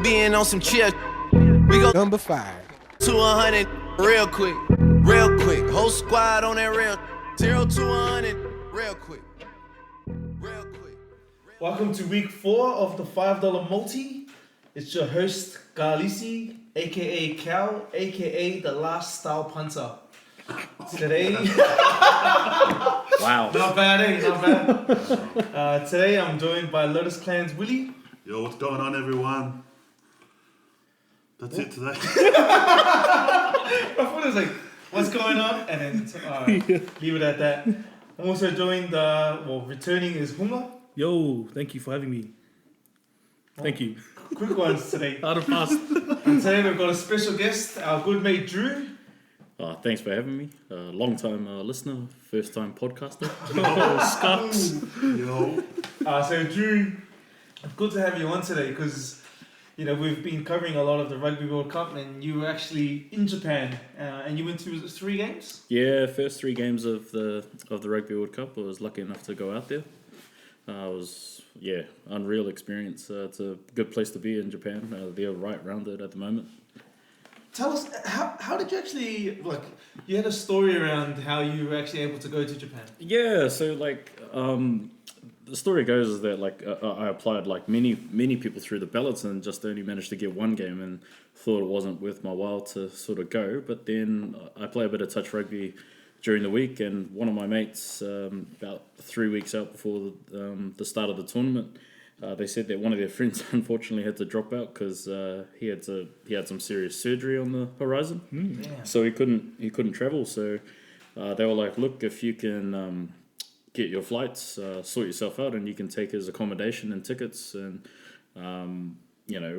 being on some chill. We go Number 5. to 100 real quick. Real quick. Whole squad on that real. 0 to 100 real quick. Real quick. Welcome to week 4 of the $5 multi. It's your host, Galisi, aka Cal, aka the last style punter. Today, Wow. not bad, eh? Not bad. Today I'm joined by Lotus Clan's Willie. Yo, what's going on, everyone? That's it today. I thought it was like, what's going on? And then leave it at that. I'm also joined, returning is Hunga. Yo, thank you for having me. Thank you. Quick ones today. Out of past. And today we've got a special guest, our good mate Drew. Thanks for having me. Long time listener, first time podcaster. Scucks. Yo. So Drew, good to have you on today because we've been covering a lot of the Rugby World Cup and you were actually in Japan and you went to 3 games? Yeah, first 3 games of the Rugby World Cup. I was lucky enough to go out there. It was unreal experience. It's a good place to be in Japan. They're right around it at the moment. Tell us, how did you actually, you had a story around how you were actually able to go to Japan. Yeah, so the story goes is that I applied like many people through the ballots and just only managed to get 1 game and thought it wasn't worth my while to sort of go. But then I play a bit of touch rugby during the week, and one of my mates about 3 weeks out before the start of the tournament, they said that one of their friends unfortunately had to drop out because he had some serious surgery on the horizon. So he couldn't travel. So they were like, look, if you can get your flights, sort yourself out, and you can take his accommodation and tickets, and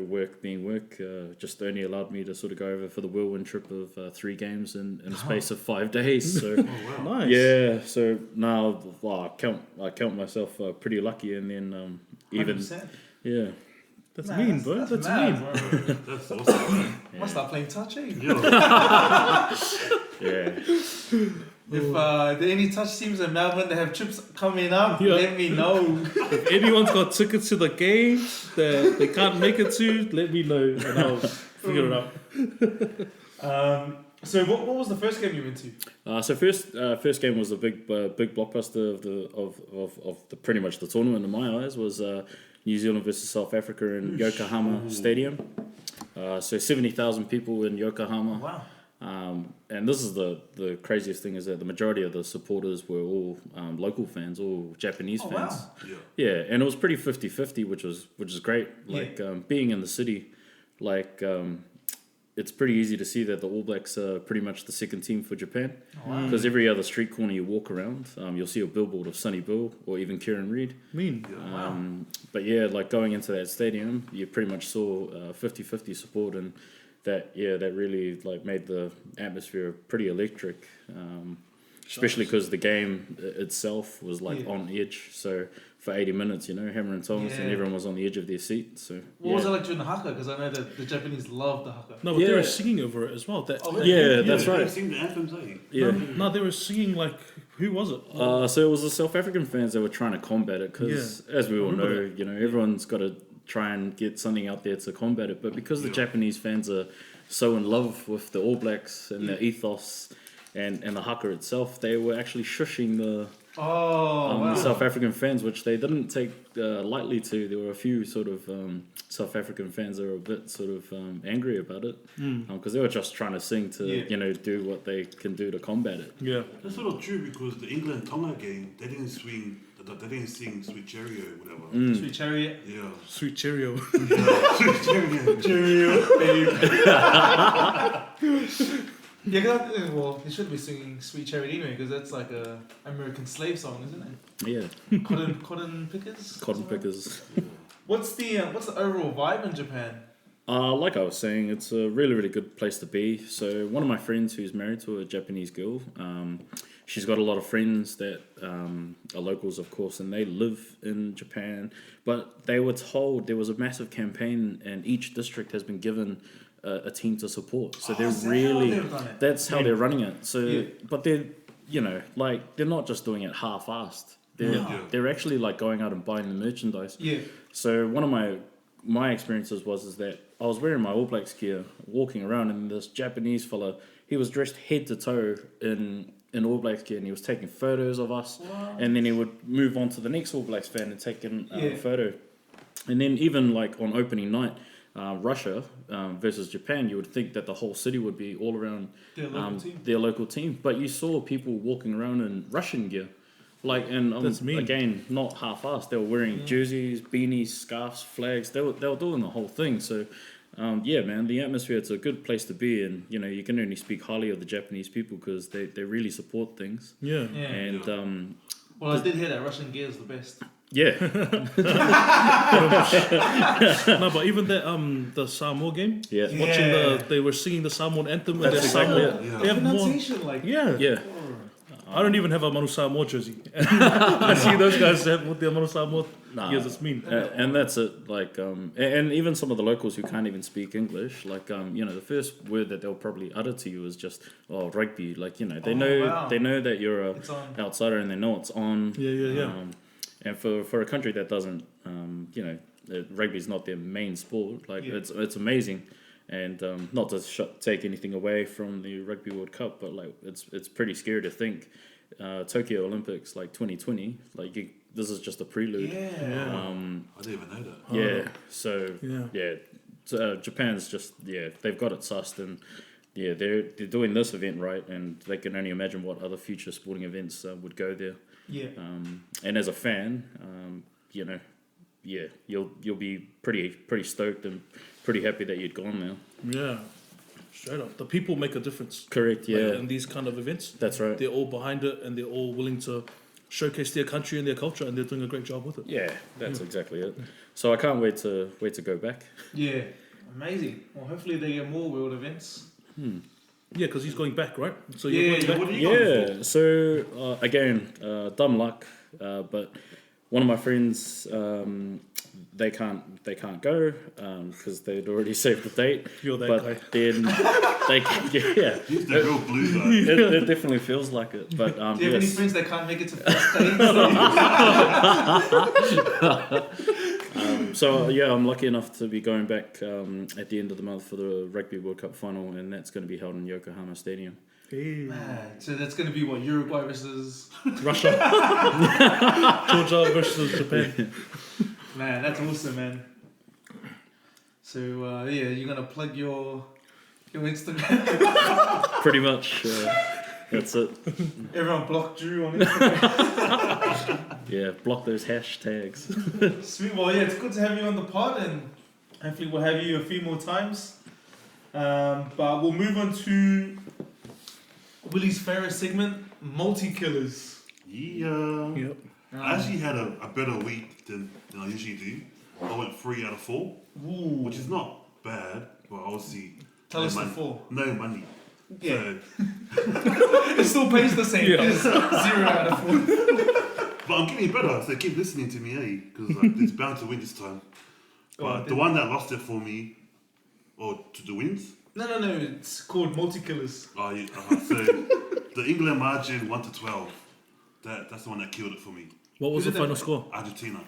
work being work, just only allowed me to sort of go over for the whirlwind trip of 3 games in a space of 5 days. So Nice. yeah, so now I count myself pretty lucky, and then even 100%. yeah. That's mean, bro. That's mad, mean. bro. That's awesome. Must start playing touch, eh? Yo. Yeah. If there are any touch teams in Melbourne that have trips coming up, Yeah. let me know. If anyone's got tickets to the games that they can't make it to, let me know and I'll figure it out. So what was the first game you went to? So first game was a big blockbuster of the pretty much the tournament in my eyes was New Zealand versus South Africa in Yokohama Stadium. So 70,000 people in Yokohama. Wow. And this is the craziest thing is that the majority of the supporters were all local fans, all Japanese fans. Wow. Yeah, and it was pretty 50-50, which is great. Being in the city, it's pretty easy to see that the All Blacks are pretty much the second team for Japan. Because every other street corner you walk around, you'll see a billboard of Sonny Bill or even Kieran Reid. Mean. But yeah, going into that stadium, you pretty much saw 50-50 support, and that really made the atmosphere pretty electric. Especially because the game itself was on edge. So for 80 minutes, hammer and tongs, and everyone was on the edge of their seat. So What was it like during the haka? Because I know that the Japanese love the haka. No, but they were singing over it as well. That's They right. sing the anthems, eh? Yeah. No, they were singing who was it? So it was the South African fans that were trying to combat it because, as we all know, everyone's got to try and get something out there to combat it. But because the Japanese fans are so in love with the All Blacks and their ethos and the haka itself, they were actually shushing the South African fans, which they didn't take lightly to. There were a few sort of South African fans that were a bit sort of angry about it because they were just trying to sing to do what they can do to combat it. Yeah. That's sort of true because the England-Tonga game, they didn't sing Sweet Cherry or whatever. Sweet Chariot. Yeah. Sweet Cheerio. Yeah. Sweet Cherry. Cheerio, babe. They should be singing Sweet Chariot anyway because that's like a American slave song, isn't it? Yeah. Cotton pickers. Cotton pickers. What's the overall vibe in Japan? Like I was saying, it's a really, really good place to be. So one of my friends who's married to a Japanese girl, she's got a lot of friends that are locals, of course, and they live in Japan. But they were told there was a massive campaign and each district has been given a team to support. So that's how they're running it. So, but they're, they're not just doing it half-assed. They're actually going out and buying the merchandise. Yeah. So one of my my experiences is that I was wearing my All Blacks gear, walking around, and this Japanese fella, he was dressed head to toe in All Blacks gear, and he was taking photos of us, and then he would move on to the next All Blacks fan and take a photo. And then even like on opening night, Russia versus Japan, you would think that the whole city would be all around their local team, but you saw people walking around in Russian gear. Like, and again, not half-assed. They were wearing jerseys, beanies, scarves, flags. They were doing the whole thing. So, yeah, man, the atmosphere, it's a good place to be. And, you know, you can only speak highly of the Japanese people because they really support things. Yeah. And, well, I did hear that Russian gear is the best. yeah. No, but even the Samoa game, Yeah. watching they were singing the Samoan anthem and their exactly Samoa. it. They have more. Pronunciation, like Yeah. I don't even have a Manu Samoa jersey. I see those guys have what their Manu Samoa jerseys mean. And that's it. Like, and even some of the locals who can't even speak English, like, you know, the first word that they'll probably utter to you is just, "Oh, rugby." Like, you know, they know that you're a outsider, and they know it's on. Yeah. And for a country that doesn't, you know, rugby's not their main sport. Like, it's amazing. And not to take anything away from the Rugby World Cup, but like it's pretty scary to think Tokyo Olympics like 2020, like this is just a prelude. I didn't even know that. Yeah. So Japan's just they've got it sussed, and they're doing this event right, and they can only imagine what other future sporting events would go there. Yeah. And as a fan, you know, you'll be pretty stoked and pretty happy that you'd gone now. Yeah, straight up. The people make a difference. Correct. Yeah. Like, in these kind of events, That's right. they're all behind it, and they're all willing to showcase their country and their culture, and they're doing a great job with it. Yeah, that's exactly it. So I can't wait to go back. Yeah. Amazing. Well, hopefully they get more world events. Yeah, because he's going back, right? So Yeah, you're going back. What are you going for? So again, dumb luck, but one of my friends, they can't go because they'd already saved the date. You're that but guy. then they He's the real blue guy. it definitely feels like it. But Do you have any yes. friends that can't make it to first day? So yeah, I'm lucky enough to be going back at the end of the month for the Rugby World Cup final, and that's going to be held in Yokohama Stadium. Hey. Man, so that's going to be what, Uruguay versus... Russia, Georgia versus Japan. Man, that's awesome, man. So, you're going to plug your Instagram. Pretty much, that's it. Everyone block Drew on Instagram. Yeah, block those hashtags. Sweet. Well, yeah, it's good to have you on the pod, and hopefully we'll have you a few more times. But we'll move on to Willie's favorite segment, multi-killers. Yeah. Yep. I actually had a better week than I usually do. I went 3 out of 4, which is not bad, but obviously Tell us the 4. no money. Yeah. So, It still pays the same. Yeah. It's 0 out of 4. but I'm getting better, so keep listening to me, Because it's bound to win this time. But the one that lost it for me, or to the wins. No. It's called multi-killers. Oh, yeah, so the England margin 1-12. That's the one that killed it for me. What was Who the did that final score? Argentina.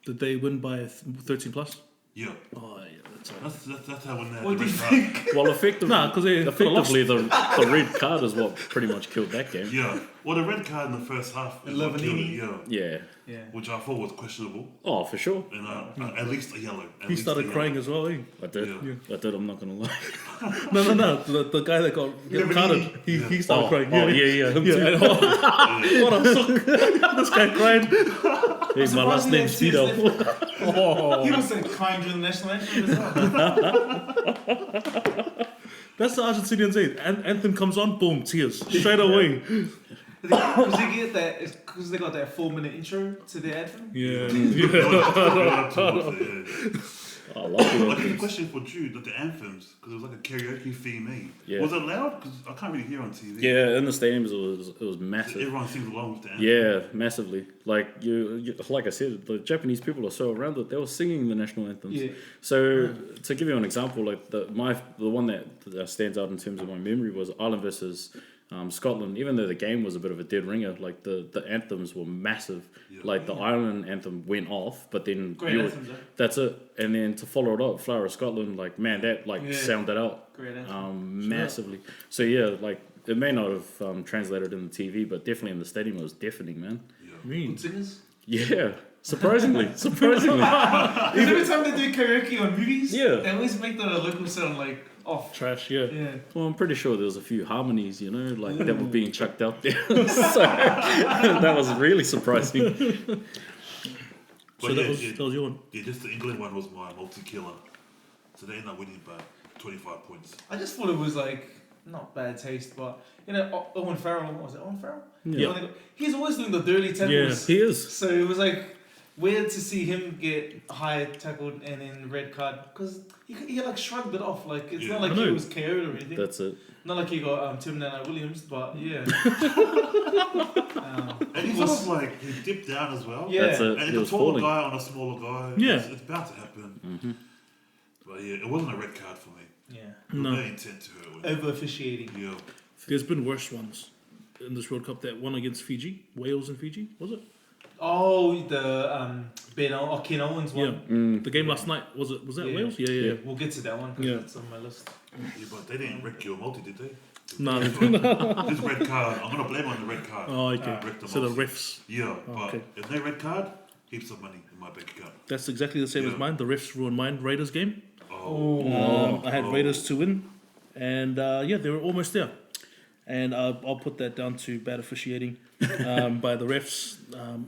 Did they win by 13 plus? Yeah. Oh yeah, that's right. That's how when they had What the do you red card. think? Well, effectively, Nah, 'cause they effectively the red card is what pretty much killed that game. Yeah. Well, the red card in the first half is what killed it. Lavanini. Yeah. Yeah. Which I thought was questionable. Oh, for sure. And at least a yellow. He started crying as well, eh? I did. Yeah. I did. I'm not gonna lie. No. The guy that got carded, he started crying. Yeah. Him too. Yeah. What a suck. This guy cried. He's my last name, Speedo. He was crying during the national anthem as well. That's the Argentinians, eh? Anthem comes on, boom, tears straight away. Because they got that 4-minute intro to the anthem. Yeah. I love Like it. a question for Jude, the anthems, because it was like a karaoke theme, eh? Yeah. Was it loud? Because I can't really hear on TV. Yeah, in the stadiums it was So massive. everyone sings along with the anthem. Yeah, massively. Like you, like I said, the Japanese people are so around it. They were singing the national anthems. Yeah. So to give you an example, like the one that stands out in terms of my memory was Ireland versus Scotland, even though the game was a bit of a dead ringer, like the anthems were massive. Yeah. Like the Ireland anthem went off, but then Great anthems, though. that's it. And then to follow it up, Flower of Scotland, like man, that like sounded out Great anthem. massively. So yeah, like it may not have translated in the TV, but definitely in the stadium it was deafening, man. Good singers. Yeah, surprisingly. Every time they do karaoke on movies, Yeah. they always make the local sound like off. Trash, yeah. Yeah. Well, I'm pretty sure there was a few harmonies, like that were being chucked out there. So that was really surprising. So that was your one. Yeah, just the England one was my multi-killer. So they ended up winning by 25 points. I just thought it was like not bad taste, but Owen Farrell, was it Owen Farrell? Yeah. He's always doing the dirty tackles. Yeah. He is. So it was like weird to see him get high tackled and then red card because he like shrugged it off. Like it's not like he was KO'd or anything. That's it. Not like he got Terminator Williams, but yeah. And he sort of like he dipped down as well. Yeah. That's it. And He it's a was taller falling. guy on a smaller guy. Yeah. It's bound to happen. But yeah, it wasn't a red card for me. Yeah. No. No intent to hurt. Over officiating. Yeah. There's been worse ones in this World Cup. That one against Fiji, Wales and Fiji, was it? Oh, the Ken Owens one. The game last night was it? Was that Yeah. Wales? Yeah. We'll get to that one because Yeah. it's on my list. Yeah, but they didn't wreck your multi, did they? No. This red card, I'm gonna blame on the red card. Oh, okay. Wrecked the So the multi. refs. Yeah, but okay. if no red card, heaps of money in my bank account. That's exactly the same as Yeah. mine. The refs ruined mine. Raiders game. Oh. I had Raiders to win, and they were almost there. And I'll put that down to bad officiating by the refs.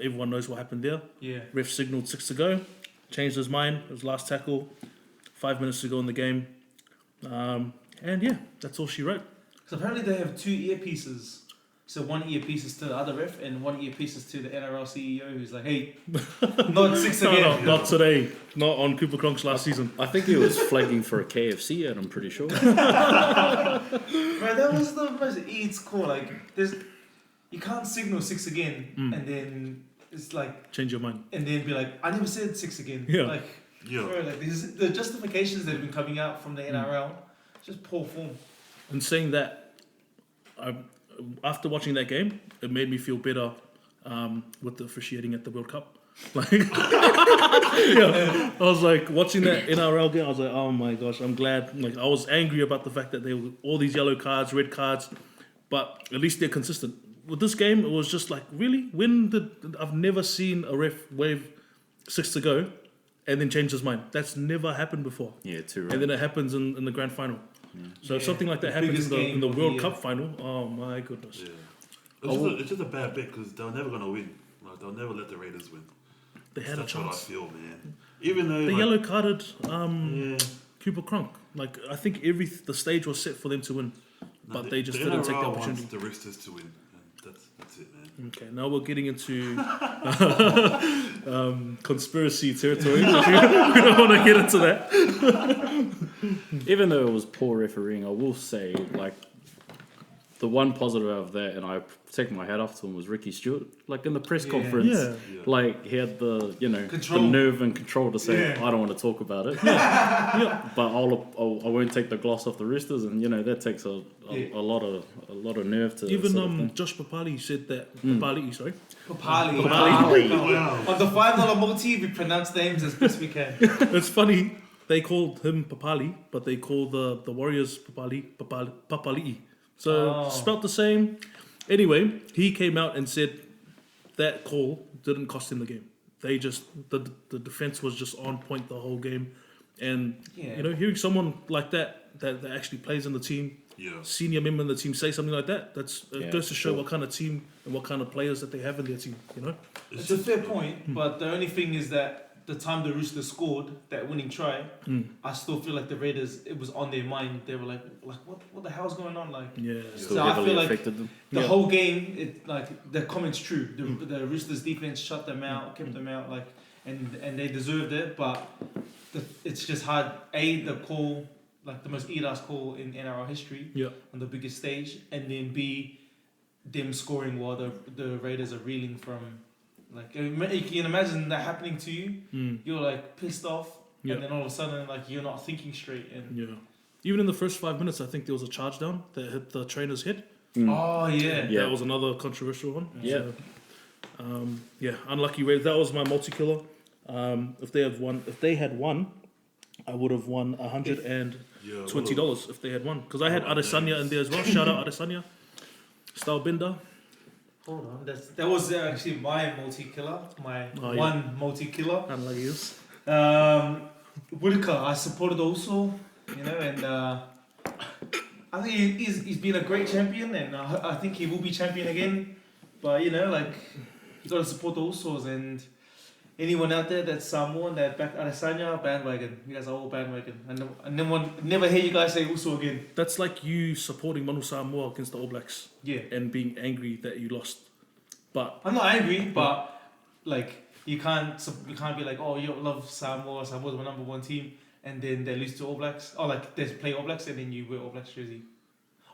Everyone knows what happened there. Yeah. Ref signaled 6 to go, changed his mind. It was last tackle, 5 minutes to go in the game, and yeah, that's all she wrote. Because apparently they have two earpieces. So one earpiece is to the other ref and one earpiece is to the NRL CEO who's like, hey, not 6 No, again. not today. Not on Cooper Cronk's last season. I think he was flagging for a KFC ad, I'm pretty sure. Right, that was the most Eads call. Like, you can't signal 6 again and then it's like, Change your mind. and then be like, I never said 6 again. Yeah. Like, Yeah. bro, like the justifications that have been coming out from the NRL, just poor form. And saying that, after watching that game, it made me feel better with the officiating at the World Cup. Like, I was like watching that NRL game. I was like, oh my gosh, I'm glad. Like, I was angry about the fact that they were all these yellow cards, red cards, but at least they're consistent. With this game, it was just like, really? I've never seen a ref wave 6 to go and then change his mind. That's never happened before. Yeah, too right. And then it happens in the grand final. So if something like that The happens biggest game in the of the World year. Cup final, oh my goodness. Yeah. It's just a bad bet because they're never gonna win. Like they'll never let the Raiders win. They had That's a what I chance. feel, man. Even though They like, yellow carded yeah, Cooper Cronk. Like, I think the stage was set for them to win, but no, they just the didn't take the NRL opportunity. wants the Roosters to win, and that's it, man. Okay, now we're getting into conspiracy territory. We don't want to get into that. Even though it was poor refereeing, I will say, like, the one positive out of that, and I take my hat off to him, was Ricky Stewart. Like, in the press conference, Yeah. like, he had the, Control. the nerve and control to say, Yeah. I don't want to talk about it. But I won't take the gloss off the Roosters, and, that takes a lot of nerve to Even sort of thing. Josh Papali said that. Papali, sorry. Papali. Wow. On the $5 multi, we pronounce names as best we can. It's funny. They called him Papali, but they call the Warriors Papali'i. So spelt the same. Anyway, he came out and said that call didn't cost him the game. They just the defense was just on point the whole game, and hearing someone like that actually plays in the team, senior member in the team say something like that, it goes to show what kind of team and what kind of players that they have in their team. It's a fair point, but the only thing is that the time the Roosters scored that winning try, I still feel like the Raiders, it was on their mind. They were like what the hell's going on? Like, Yeah. Still so I heavily feel like affected them. the whole game, the comment's true. The Roosters defense shut them out, kept them out, and they deserved it. But it's just hard. The call, like the most eat-ass call in NRL history, on the biggest stage, and then B, them scoring while the Raiders are reeling from. Like, you can imagine that happening to you. You're like pissed off, and then all of a sudden, like, you're not thinking straight. And Even in the first 5 minutes, I think there was a charge down that hit the trainer's head. Oh yeah. Yeah. That was another controversial one. Yeah. So, unlucky Red. That was my multi-killer. If they had won, I would have won $120 if they had won. Because I had Adesanya in there as well. Shout out Adesanya. Style Bender. Hold on, that was actually my multi-killer, multi-killer. Unlucky is. Whitaker, I supported also, and I think he's been a great champion, and I think he will be champion again. But you got to support the Usos, and anyone out there that's Samoan that back Adesanya, bandwagon. You guys are all bandwagon. I never hear you guys say Uso again. That's like you supporting Manu Samoa against the All Blacks. Yeah. And being angry that you lost. But I'm not angry, but like you can't be like, oh, you love Samoa's my number one team, and then they lose to All Blacks, or like they play All Blacks and then you wear All Blacks jersey,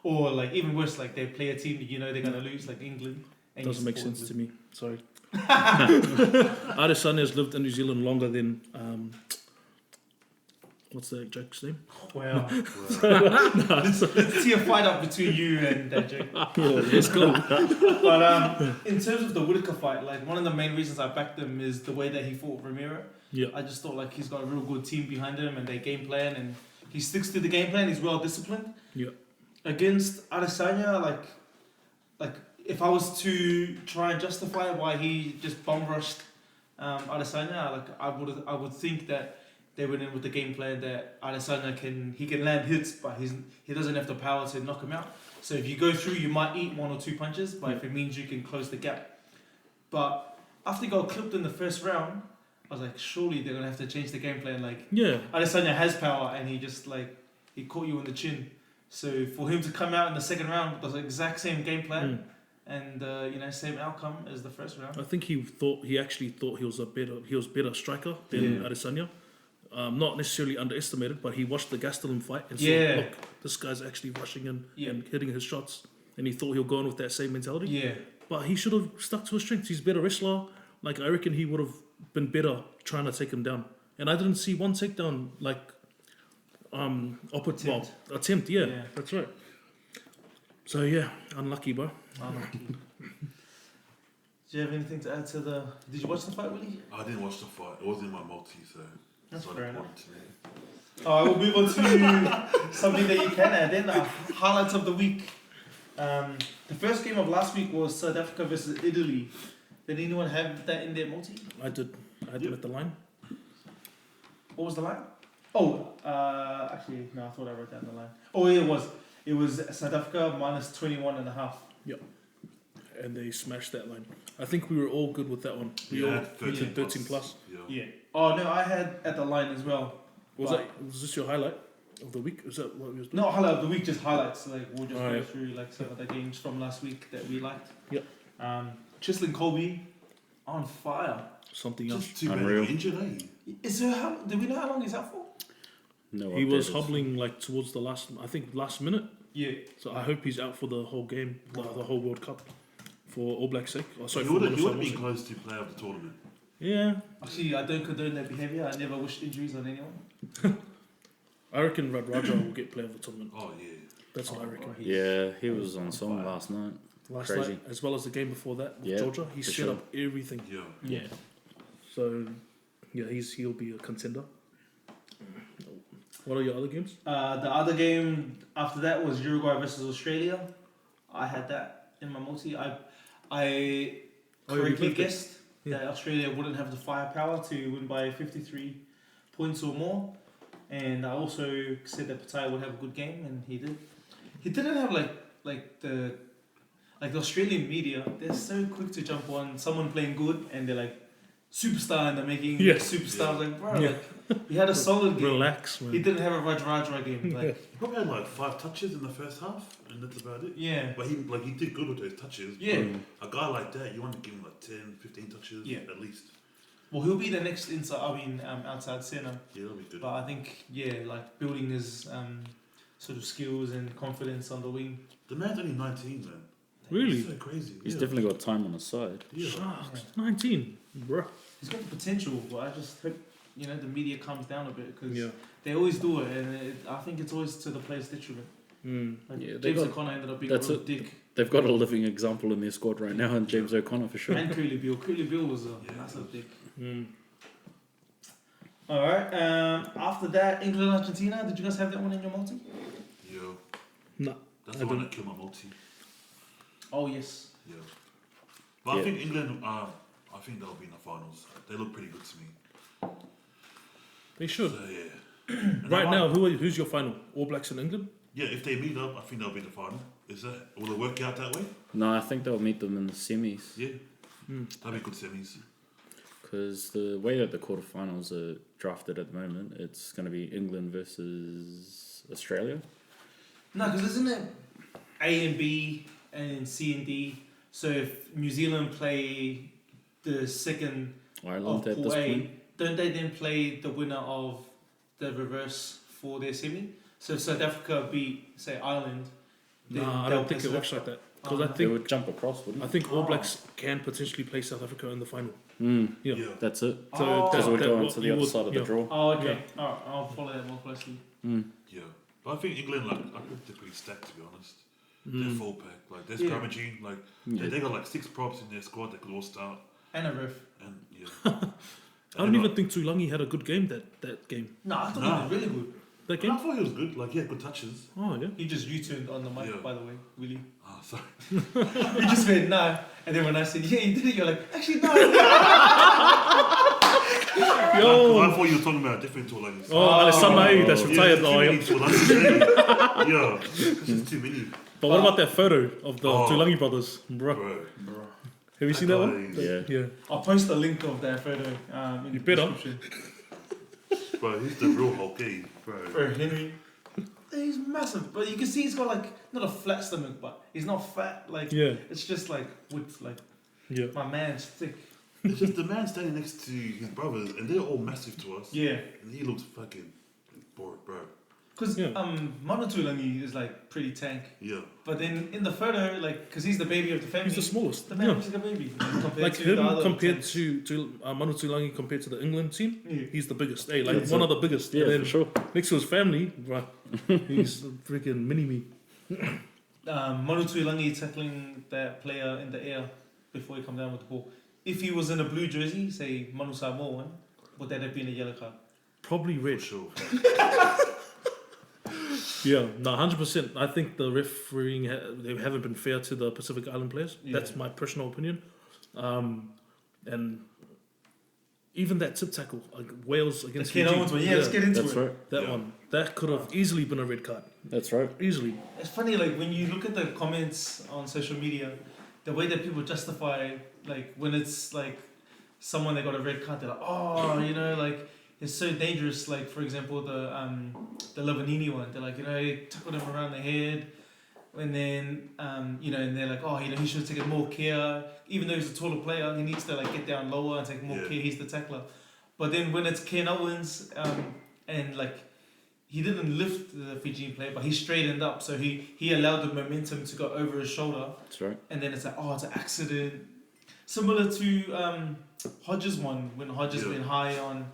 or like even worse, like they play a team that they're gonna lose, like England. And doesn't make sense to me. Sorry. Adesanya has lived in New Zealand longer than what's that joke's name? Well, let's see a fight up between you and that joke. Let's go. But in terms of the Whitaker fight, like one of the main reasons I backed him is the way that he fought Romero. Yeah. I just thought like he's got a real good team behind him and their game plan, and he sticks to the game plan. He's well disciplined. Yeah. Against Adesanya, like if I was to try and justify why he just bum rushed Adesanya, like I would think that they went in with the game plan that Adesanya can land hits, but he doesn't have the power to knock him out. So if you go through, you might eat one or two punches, but if it means you can close the gap. But after he got clipped in the first round, I was like, surely they're gonna have to change the game plan. Like, Yeah. Adesanya has power, and he just he caught you in the chin. So for him to come out in the second round with the exact same game plan and same outcome as the first round, I think he actually thought he was better striker than Adesanya. Not necessarily underestimated, but he watched the Gastelum fight and saw, look, this guy's actually rushing in and hitting his shots, and he thought he'll go on with that same mentality. Yeah. But he should have stuck to his strengths. He's a better wrestler. Like, I reckon he would have been better trying to take him down. And I didn't see one takedown, attempt. Yeah, that's right. So yeah, unlucky, bro. Unlucky. Do you have anything to add to the? Did you watch the fight, Willie? I didn't watch the fight. It wasn't in my multi, so That's not fair important to me. Alright, we'll move on to something that you can add in. Highlights of the week. The first game of last week was South Africa versus Italy. Did anyone have that in their multi? I did. I had them at the line. What was the line? Oh, actually, no, I thought I wrote down the line. Oh, yeah, it was South Africa minus 21.5. Yep. And they smashed that line. I think we were all good with that one. We all had did 13 plus. Yeah. Oh, no, I had at the line as well. Was this your highlight of the week? Is that what we was doing? No, highlight of the week, just highlights. Like, we'll just go yeah. through some of the games from last week that we liked. Yep. Chislin Colby on fire. Something else. Just too many Unreal. injured, eh? Do we know how long he's out for? No, He was updated. hobbling towards the last minute. Yeah. So I hope he's out for the whole game, the whole World Cup, for All Black's sake. Oh, sorry, He for wouldn't Samoa's be sake. close to player of the tournament. Yeah, Actually, I don't condone that behaviour. I never wish injuries on anyone. I reckon Raja will get player of the tournament. Oh yeah. That's what I reckon. Yeah, he was on song last night. Last Crazy. night, as well as the game before that, with Yeah, Georgia, he for set sure. up everything. Yeah. Yeah. So, yeah, he'll be a contender. What are your other games? The other game after that was Uruguay versus Australia. I had that in my multi. I correctly flipped it. guessed that Australia wouldn't have the firepower to win by 53 points or more. And I also said that Pattaya would have a good game, and he did. He didn't have the Australian media. They're so quick to jump on someone playing good, and they're like superstar, and they're making superstars. Like, bro, he had a solid game. Relax, man. He didn't have a Raj game. Like, He probably had 5 touches in the first half, and that's about it. yeah. But he did good with those touches. Yeah. But a guy like that, you want to give him 10, 15 touches at least. Well, he'll be the next outside centre. Yeah, that'll be good. But I think, building his sort of skills and confidence on the wing. The man's only 19, man. Really? He's so crazy. He's definitely got time on his side. Yeah. Shucks, 19, bruh. He's got the potential, but I just hope the media calms down a bit because Yeah. they always do it, and I think it's always to the players' detriment. Like Yeah, they James got- O'Connor ended up being that's a real it. dick. They've got a living example in their squad right now, and James O'Connor for sure. And Cooley Bill. Cooley Bill was a massive dick. Alright, after that, England Argentina. Did you guys have that one in your multi? Yeah. No. That's I the one don't. that killed my multi. Oh, yes. Yeah. But Yeah. I think England, I think they'll be in the finals. They look pretty good to me. They should. So, yeah. And Right I now, like- who's your final? All Blacks in England? Yeah, if they meet up, I think they'll be in the final. Will it work out that way? No, I think they'll meet them in the semis. Yeah. That'll be good semis. Because the way that the quarterfinals are drafted at the moment, it's going to be England versus Australia. No, because isn't it A and B and C and D? So if New Zealand play the second Ireland of at Pool this A, point. don't they then play the winner of the reverse for their semi? So if South Africa beat, say, Ireland, then Nah, I they'll don't think play it works South like that. Africa. Because I They think would jump across, wouldn't I they? think All Blacks can potentially play South Africa in the final. Mm, Yeah. Yeah. that's it. So Oh. Because it would that- go that onto the you other would- side of the yeah. draw. Oh, okay. Alright, I'll follow that more closely. Yeah. But I think England, I think they're pretty stacked, to be honest. They're full pack. Like, there's Yeah. Gramagine. Like, they got like 6 props in their squad that could all start. And a ref. And, yeah. I don't even think Tulangi had a good game that game. No, I thought Nah. he was really good. That I game? thought he was good. Like, he had good touches. Oh yeah. He just U-turned on the mic, Yeah. by the way, really. Ah, sorry. He just went, no. And then when I said, yeah, you did it, you're like, actually, no. Yo. I thought you were talking about a different Tulangi. Oh, Alessandro, that's retired now. Yeah, Yeah. too many Tulangis. Yeah. There's just too many. But what about that photo of the Oh. Tulangi brothers, bro? Bro. Have you seen that one? guy- Yeah. Yeah. I'll post a link of that photo in You the better. description. Bro, he's the real Hulk, eh? Bro. For Henry. He's massive, but you can see he's got like, not a flat stomach, but he's not fat. Like, Yeah. it's just like, with like, Yeah. my man's thick. It's just the man standing next to his brothers, and they're all massive to us. Yeah. And he looks fucking bored, bro. Because Yeah. Manu Tulangi is like pretty tank. Yeah. But then in the photo, like, because he's the baby of the family. He's the smallest. The man Yeah. was like a baby. Compared Like to him the other compared tanks. to Manu Tulangi compared to the England team, Yeah. he's the biggest. Hey, like That's one it. of the biggest. Yeah, and then for sure. next to his family, bro, he's a freaking mini me. Manu Tuilangi tackling that player in the air before he come down with the ball. If he was in a blue jersey, say Manu Samoa, would that have been a yellow card? Probably For red. sure. Yeah, no, 100%. I think the refereeing they haven't been fair to the Pacific Island players. Yeah. That's my personal opinion. And even that tip tackle, like Wales against Ken Fiji, Owens one. Yeah, let's get into That's it. right. that Yeah. one, that could have easily been a red card. That's right. Easily. It's funny, like when you look at the comments on social media, the way that people justify, like when it's like someone that got a red card, they're like, oh, you know, like it's so dangerous. Like for example, the Lavanini one, they're like, you know, he tackled him around the head, and then you know, and they're like, oh, you know, he should have taken more care. Even though he's a taller player, he needs to like get down lower and take more Yeah. care. He's the tackler. But then when it's Ken Owens, and like he didn't lift the Fijian player, but he straightened up, so he allowed the momentum to go over his shoulder, That's right. and then it's like, oh, it's an accident. Similar to Hodges one, when Hodges Yeah. went high on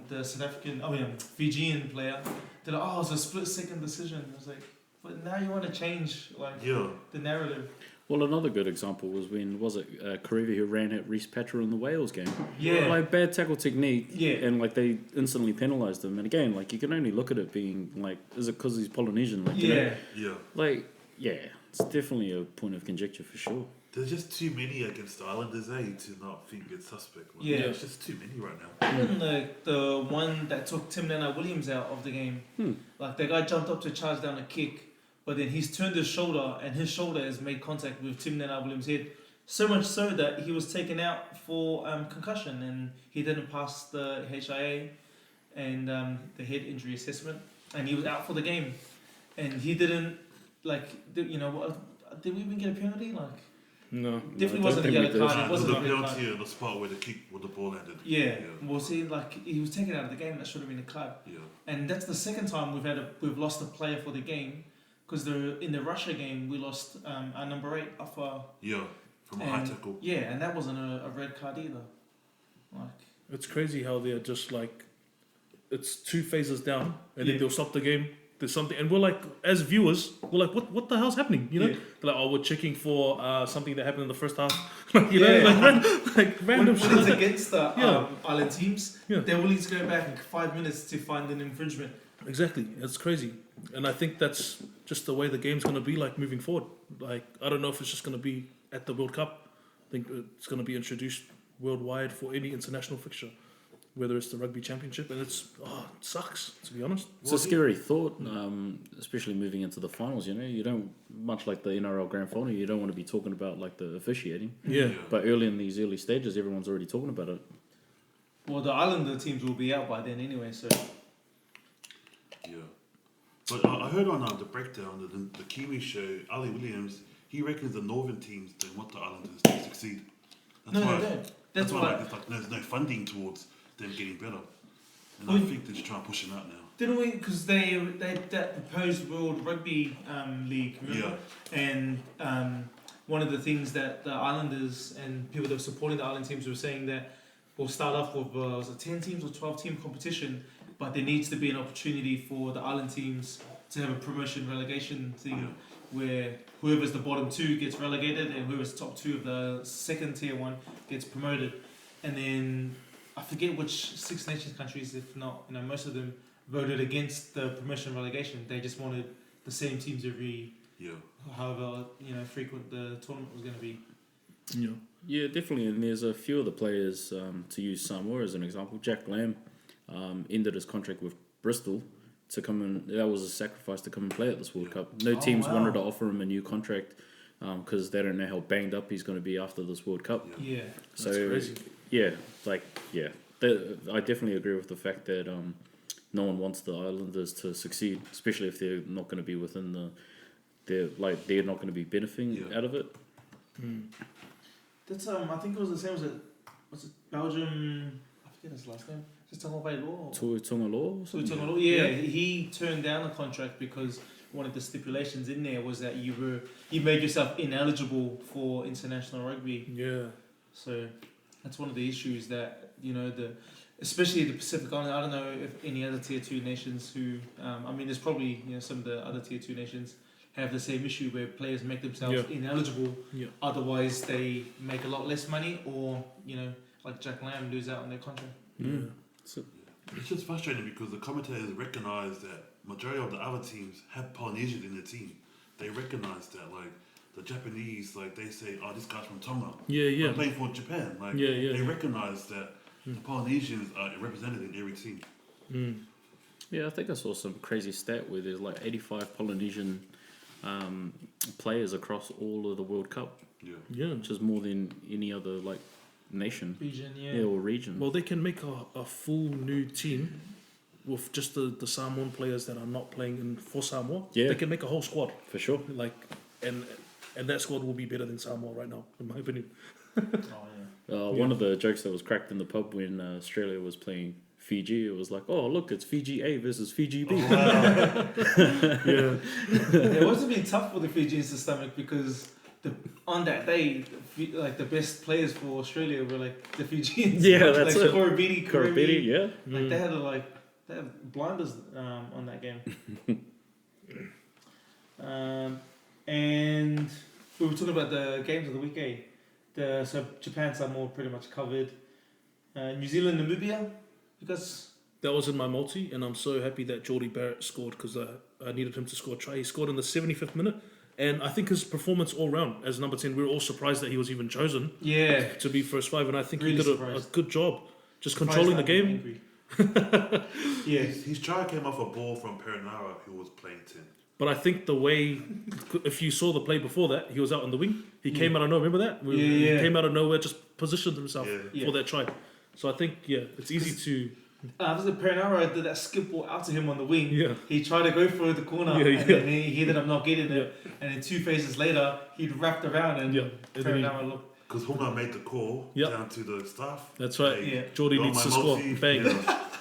the South African, Fijian player. They're like, oh, it's a split-second decision. I was like, but now you want to change like Yeah. the narrative. Well, another good example was when, was it Karevi who ran at Reece Patchell in the Wales game? Yeah. Like, bad tackle technique. Yeah. And, like, they instantly penalised him. And again, like, you can only look at it being, like, is it because he's Polynesian? Like, you know, Yeah. Yeah. like, yeah, it's definitely a point of conjecture for sure. There's just too many against the Islanders, to not think it's suspect. Like, Yeah. It's just too many right now. Even the one that took Tim Nana Williams out of the game, like the guy jumped up to charge down a kick, but then he's turned his shoulder and his shoulder has made contact with Tim Nana Williams' head. So much so that he was taken out for concussion and he didn't pass the HIA and the head injury assessment, and he was out for the game. And he didn't did we even get a penalty? Like No. definitely I wasn't a don't yellow think we card. did. It There's wasn't a a red card. penalty on the spot where the ball landed. Yeah. Well, see, like he was taken out of the game. That should have been a card. Yeah. And that's the second time we've lost a player for the game, because in the Russia game we lost our number 8 Afa. Yeah. From a high And- tackle. Yeah, and that wasn't a red card either. Like It's crazy how they're just like, it's 2 phases down, and Yeah. then they'll stop the game, there's something, and we're like, as viewers, we're like, what the hell's happening? You know, Yeah. They're like, oh, we're checking for something that happened in the first half. Like, you know, Yeah. like random When shit. it's like that. against the Yeah. island teams, Yeah. they're willing to go back in 5 minutes to find an infringement. Exactly, it's crazy, and I think that's just the way the game's gonna be like moving forward. Like, I don't know if it's just gonna be at the World Cup. I think it's gonna be introduced worldwide for any international fixture, whether it's the Rugby Championship, and it sucks, to be honest. It's a scary thought, especially moving into the finals. You know, you don't, much like the NRL Grand Final, you don't want to be talking about like the officiating. Yeah. But early in these early stages, everyone's already talking about it. Well, the Islander teams will be out by then anyway, so. Yeah. But I heard on the breakdown, the Kiwi show, Ali Williams, he reckons the northern teams don't want the Islanders to succeed. No, they don't. That's why why. like, it's like there's no funding towards them getting better. And Well, I think they're just trying to push them out now. Didn't we? Because they that proposed World Rugby League, remember? And one of the things that the Islanders and people that were supporting the island teams were saying that we'll start off with was it 10 teams or 12 team competition, but there needs to be an opportunity for the island teams to have a promotion relegation thing where whoever's the bottom two gets relegated and whoever's top two of the second tier one gets promoted. And then I forget which Six Nations countries, if not, most of them voted against the promotion relegation. They just wanted the same teams every however frequent the tournament was going to be. Yeah. Yeah, definitely. And there's a few of the players, to use Samoa as an example. Jack Lamb ended his contract with Bristol to come in. That was a sacrifice to come and play at this World Cup. No teams wanted to offer him a new contract because they don't know how banged up he's going to be after this World Cup. Yeah. So That's crazy. I definitely agree with the fact that no one wants the Islanders to succeed, especially if they're not going to be within they're not going to be benefiting out of it. That's I think it was the same as was it Belgium? I forget his last name. Just Law. Tuatongaloa? Yeah, he turned down the contract because one of the stipulations in there was that you made yourself ineligible for international rugby. Yeah. So that's one of the issues that especially the Pacific Island. I don't know if any other tier 2 nations who there's probably some of the other tier 2 nations have the same issue where players make themselves ineligible. Yeah. Otherwise, they make a lot less money, or like Jack Lamb lose out on their contract. Yeah. It's just frustrating because the commentators recognise that majority of the other teams have Polynesians in their team. They recognise that, like the Japanese, like they say, "Oh, this guy's from Tonga." Yeah. I'm playing for Japan. Like they recognise that the Polynesians are represented in every team. Yeah, I think I saw some crazy stat where there's like 85 Polynesian players across all of the World Cup. Yeah. Which is more than any other nation. Region, or region. Well, they can make a full new team with just the Samoan players that are not playing for Samoa. Yeah. They can make a whole squad. For sure. And that squad will be better than Samoa right now, in my opinion. One of the jokes that was cracked in the pub when Australia was playing Fiji, it was like, oh, look, it's Fiji A versus Fiji B. Oh, wow. It was a bit tough for the Fijians to stomach because on that day, the best players for Australia were the Fijians. Yeah, that's it. Korobidi, yeah. They had blinders on that game. And we were talking about the games of the week, eh? So Japan, Samoa pretty much covered. New Zealand, Namibia, because That was in my multi, and I'm so happy that Jordy Barrett scored because I needed him to score a try. He scored in the 75th minute, and I think his performance all round as number 10, we were all surprised that he was even chosen to be first 5, and I think Really he did a good job just controlling the game. His try came off a ball from Perinara, who was playing 10. But I think the way, if you saw the play before that, he was out on the wing. He came out of nowhere. Remember that? He came out of nowhere, just positioned himself for that try. So I think, it's easy to... After Perinara did that skip ball out to him on the wing, he tried to go for the corner, and then he ended up not getting it. And then 2 phases later, he'd wrapped around and Perinara looked... Because Huma made the call down to the staff. That's right. Like, Jordy "You're needs my to score. multi." Bang.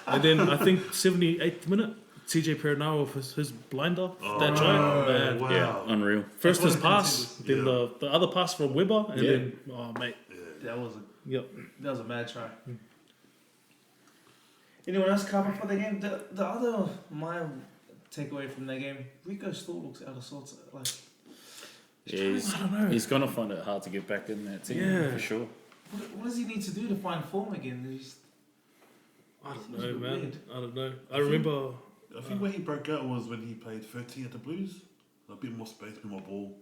And then I think 78th minute, TJ Perinara with his blinder, that try. Man. Wow. Yeah, unreal. First That's his one of the pass, then the other pass from Weber, and then, mate. That was a mad try. Anyone else cover for the game? The other take away from that game. Rico still looks out of sorts. Like, Yeah, I don't know. he's gonna find it hard to get back in that team Yeah. for sure. what does he need to do to find form again? I don't Seems a know, bit man. weird. I don't know. I remember. I think where he broke out was when he played 13 at the Blues. A bit more space, a bit more ball.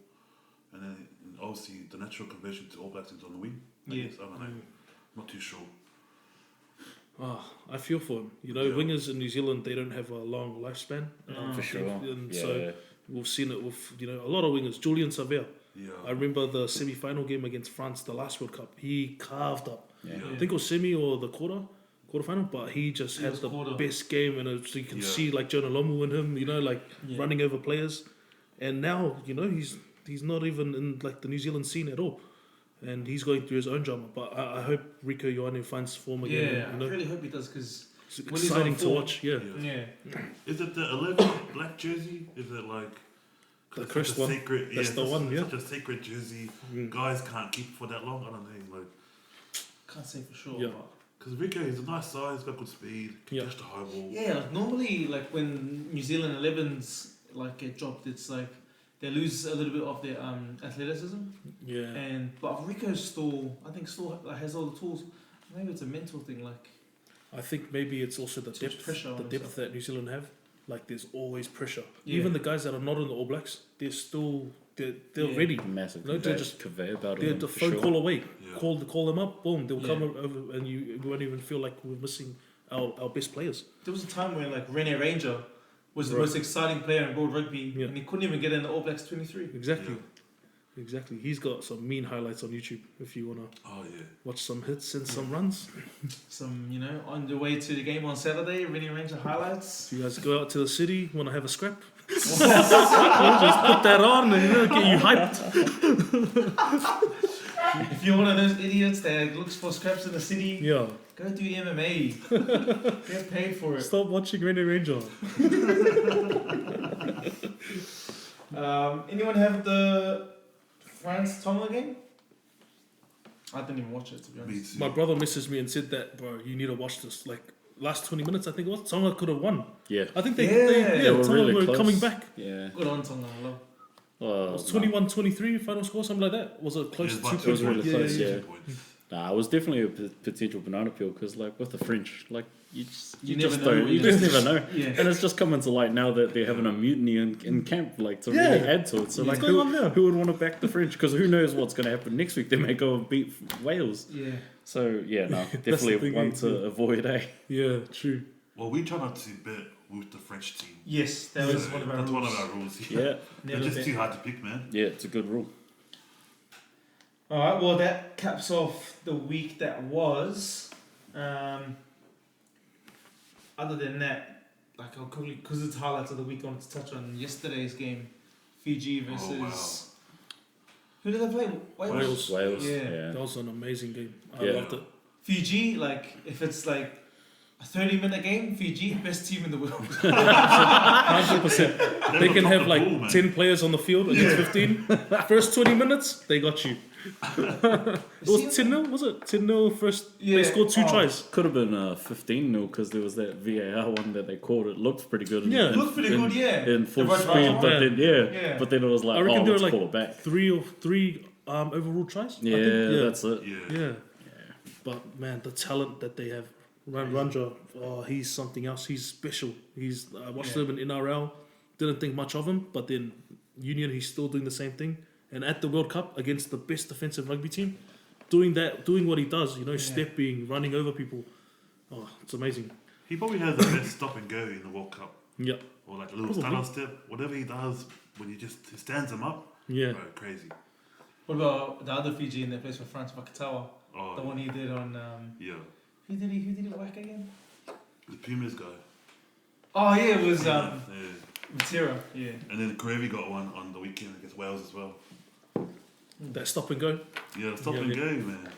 And then obviously the natural conversion to All Blacks is on the wing. I Yeah. guess, I don't know. Not too sure. I feel for him. You know, Yeah. wingers in New Zealand, they don't have a long lifespan. For sure. And Yeah. so we've seen it with, a lot of wingers. Julian Savea. Yeah. I remember the semi-final game against France, the last World Cup. He carved up. Yeah. Yeah. I think it was semi or the quarterfinal, but he just It had was the quarter. best game, and you can Yeah. see like Jonah Lomu in him, like Yeah. running over players. And now, he's not even in like the New Zealand scene at all, and he's going through his own drama. But I hope Rico Ioane finds form again. Yeah, and, I really hope he does because it's when he's exciting on to form- watch. Yeah, Yeah. yeah, Is it the 11 black jersey? Is it like the it's cursed such a one. Sacred, That's the one, yeah. Such a sacred jersey. Mm. Guys can't keep it for that long. I don't know. Like, can't say for sure. Yeah. But because Rico, he's a nice size, got good speed, can Yeah. catch the high ball. yeah, like normally, like when New Zealand 11s like get dropped, it's like they lose a little bit of their athleticism. Yeah, But Rico's still, I think, still like, has all the tools. Maybe it's a mental thing. Like, I think maybe it's also the Too much depth, pressure on the depth himself. that New Zealand have. Like, there's always pressure. Yeah. Even the guys that are not in the All Blacks, they're Yeah. ready. Massive No, they're just- conveyor belt. They're of the them, for phone sure. call away. Yeah. Call them up. Boom, they'll come Yeah. over, and you won't even feel like we're missing our best players. there was a time when like Rene Ranger was the Right. most exciting player in world rugby, Yeah. and he couldn't even get in the All Blacks 23. Exactly. Exactly. He's got some mean highlights on YouTube if you wanna Oh yeah. watch some hits and some runs. Some, on the way to the game on Saturday, Rene Ranger highlights. If you guys go out to the city, wanna have a scrap, just put that on and get you hyped. If you're one of those idiots that looks for scraps in the city, Yeah. go do MMA. Get paid for it. Stop watching Rene Ranger. Anyone have the France Tonga game? I didn't even watch it, to be Me honest. too. My brother messaged me and said that, bro, you need to watch this. Like, last 20 minutes, I think it was. Tonga could have won. Yeah. I think Yeah. They were Tonga really were close. coming back. Yeah. Good on Tonga, I love. Well, It was 21-23 final score, something like that. Was it close It to was 2 about It was 2 really points. close, yeah. yeah. 2 points. Nah, it was definitely a potential banana peel because, like, with the French, like, you You just never know don't, what you you're just gonna never know. Yeah. And it's just coming to light now that they're having a mutiny in camp, like, to really add to it. So, What's like, going on there? who would want to back the French? Because who knows what's going to happen next week? They may go and beat Wales. Yeah. So, yeah, no, the definitely thing, one eh? to avoid, eh? Yeah, true. Well, we try not to bet with the French team. Yes, that was one of our That's one rules. of our rules. Yeah, They're Never just bet. too hard to pick, man. yeah, it's a good rule. All right, well, that caps off the week that was. Other than that, like I'll quickly, because it's highlights of the week, I wanted to touch on yesterday's game, Fiji versus. Oh, wow. Who did they play? Wales. Wales, Yeah. That was an amazing game. I Yeah. loved it. Fiji, like if it's like a 30-minute game, Fiji, best team in the world. 100%. They Never can dropped have the like ball, man. 10 players on the field against 15. First 20 minutes, they got you. It was 10-0, was it? 10-0 first. Yeah. They scored 2 Oh. tries. Could have been 15-0 because there was that VAR one that they called. It looked pretty good. Yeah. It looked pretty good, yeah. In full The right speed, right but one. then Yeah. but then it was like, I reckon oh, they were let's like call it back. three overall tries. Yeah, I think. that's it. Yeah. Yeah. But man, the talent that they have. Ranja, he's something else. He's special. I watched him in NRL, didn't think much of him, but then Union, he's still doing the same thing. And at the World Cup against the best defensive rugby team, doing what he does, stepping, running over people. Oh, it's amazing. He probably has the best stop and go in the World Cup. Yeah, Or like a little Probably. stutter step. Whatever he does, when he stands him up. yeah. Bro, crazy. What about the other Fijian that plays for France, Vakatawa? Oh, The one he did on. yeah. Who did he whack again? The Pumas guy. Oh yeah, it was Yeah. Matera. Yeah. And then Karevi got one on the weekend against Wales as well. That stop and go. Yeah, stop Yeah, and yeah. go, man.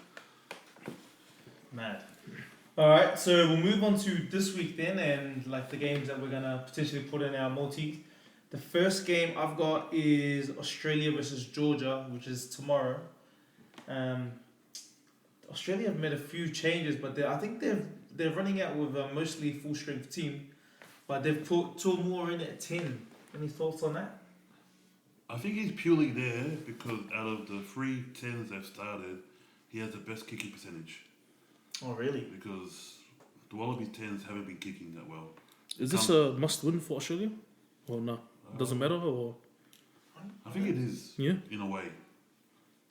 Mad. Alright, so we'll move on to this week then, and like the games that we're gonna potentially put in our multi. The first game I've got is Australia versus Georgia, which is tomorrow. Australia have made a few changes, but I think they're running out with a mostly full strength team. but they've put two more in at 10. Any thoughts on that? I think he's purely there because out of the 3 10s they've started, he has the best kicking percentage. Oh, really? Because the Wallabies 10s haven't been kicking that well. Is this a must-win for Australia? Or no? Doesn't matter? Or I think it is, yeah, in a way.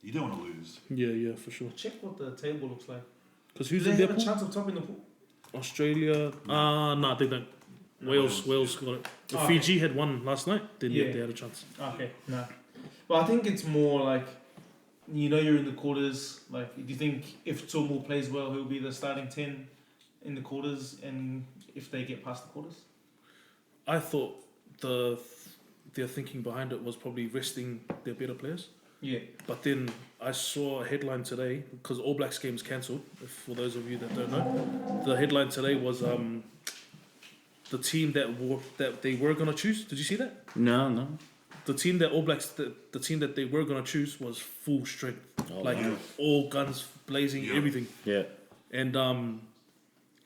You don't want to lose. yeah, for sure. Check what the table looks like. Because Do who's they in their have a pool? chance of topping the pool? Australia. No, they don't. Wales got it. If Oh, Fiji had won last night, then Yeah. they had a chance. Okay, no. But I think it's more like, you're in the quarters. Like, do you think if Tomo plays well, he'll be the starting 10 in the quarters, and if they get past the quarters? I thought their thinking behind it was probably resting their better players. Yeah. But then I saw a headline today because All Blacks game's cancelled. For those of you that don't know, the headline today was the team that they were gonna choose. Did you see that? No. The team that All Blacks, the team that they were gonna choose was full strength, Oh, wow. all guns blazing, Yeah. everything. Yeah. And